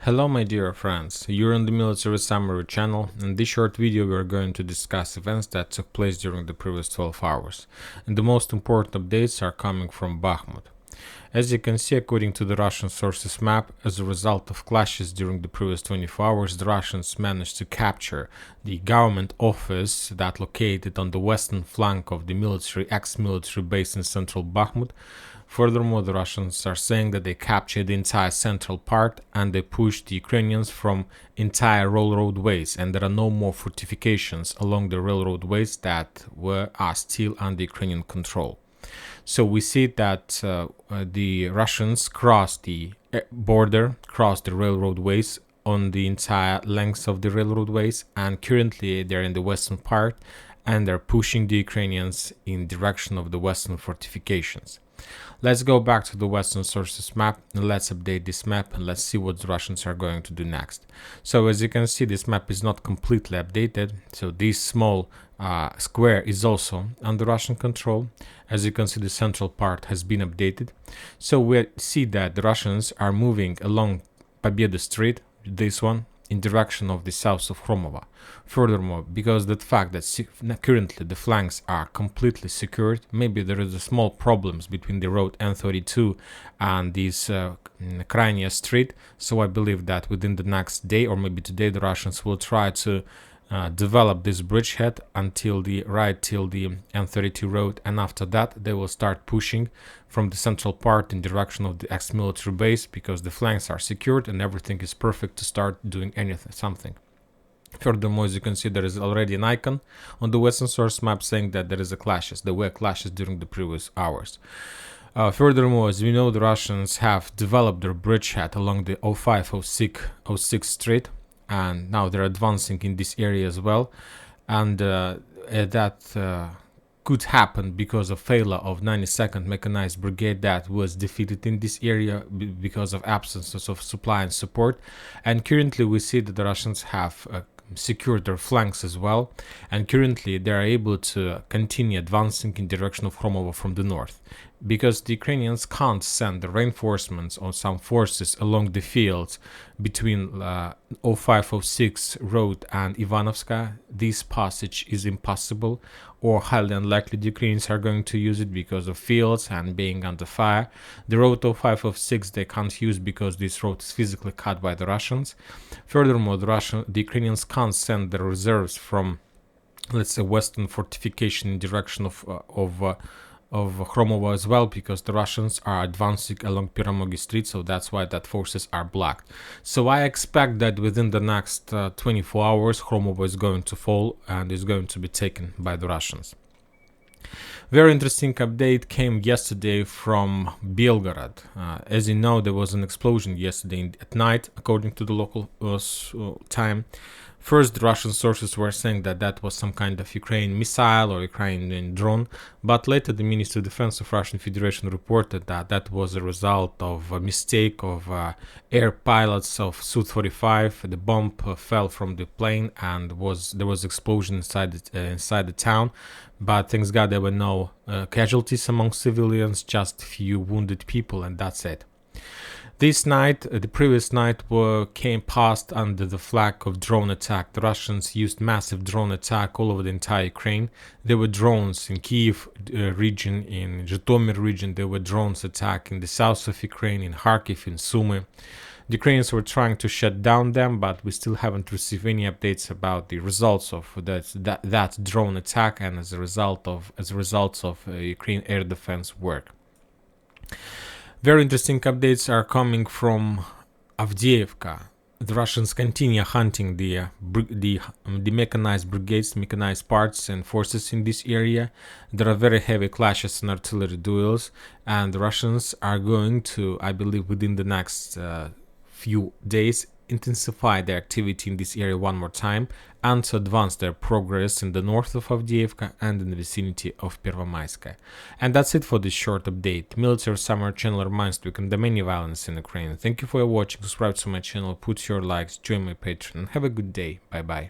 Hello my dear friends, you're on the Military Summary channel. In this short video we are going to discuss events that took place during the previous 12 hours. And the most important updates are coming from Bakhmut. As you can see, according to the Russian sources map, as a result of clashes during the previous 24 hours, the Russians managed to capture the government office that located on the western flank of the ex-military base in central Bakhmut. Furthermore, the Russians are saying that they captured the entire central part and they pushed the Ukrainians from entire railroad ways, and there are no more fortifications along the railroad ways that are still under Ukrainian control. So we see that the Russians crossed the border, crossed the railroad ways on the entire length of the railroad ways, and currently they're in the western part and they're pushing the Ukrainians in direction of the western fortifications. Let's go back to the Western sources map and let's update this map and let's see what the Russians are going to do next. So as you can see, this map is not completely updated. So this small square is also under Russian control. As you can see, the central part has been updated. So we see that the Russians are moving along Побeda Street, this one, in direction of the south of Khromovo. Furthermore, because the fact that currently the flanks are completely secured, maybe there is a small problems between the road N32 and this Krainia street, so I believe that within the next day or maybe today the Russians will try to develop this bridgehead until the N32 road, and after that they will start pushing from the central part in direction of the ex-military base, because the flanks are secured and everything is perfect to start doing something. Furthermore, as you can see, there is already an icon on the Western source map saying that there were clashes during the previous hours. Furthermore, as we know, the Russians have developed their bridgehead along the 0506 street, and now they're advancing in this area as well, and that could happen because of failure of 92nd Mechanized Brigade that was defeated in this area because of absences of supply and support. And currently we see that the Russians have secured their flanks as well, and currently they are able to continue advancing in direction of Khromovo from the north, because the Ukrainians can't send the reinforcements or some forces along the fields between 0506 road and Ivanovska. This passage is impossible, or highly unlikely the Ukrainians are going to use it because of fields and being under fire. The road 0506 they can't use because this road is physically cut by the Russians. Furthermore, the Ukrainians can't send the reserves from, let's say, western fortification in direction of Khromovo as well, because the Russians are advancing along Pyramogi Street, so that's why that forces are blocked. So I expect that within the next 24 hours Khromovo is going to fall and is going to be taken by the Russians. Very interesting update came yesterday from Belgorod. As you know, there was an explosion yesterday at night, according to the local time. First, the Russian sources were saying that that was some kind of Ukrainian missile or Ukrainian drone, but later the Ministry of Defense of Russian Federation reported that that was a result of a mistake of air pilots of Su-45. The bomb fell from the plane and there was explosion inside the town, but thanks God there were no casualties among civilians, just few wounded people, and that's it. This night, the previous night, came past under the flag of drone attack. The Russians used massive drone attack all over the entire Ukraine. There were drones in Kiev region, in Zhytomyr region. There were drones attacking the south of Ukraine, in Kharkiv, in Sumy. The Ukrainians were trying to shut down them, but we still haven't received any updates about the results of that drone attack, and as a result of Ukraine air defense work. Very interesting updates are coming from Avdiivka. The Russians continue hunting the mechanized brigades, mechanized parts and forces in this area. There are very heavy clashes and artillery duels, and the Russians are going to, I believe, within the next few days, intensify their activity in this area one more time and to advance their progress in the north of Avdiivka and in the vicinity of Pervomaiskaya. And that's it for this short update. Military Summary channel reminds to condemn any violence in Ukraine. Thank you for watching, subscribe to my channel, put your likes, join my Patreon, and have a good day. Bye bye.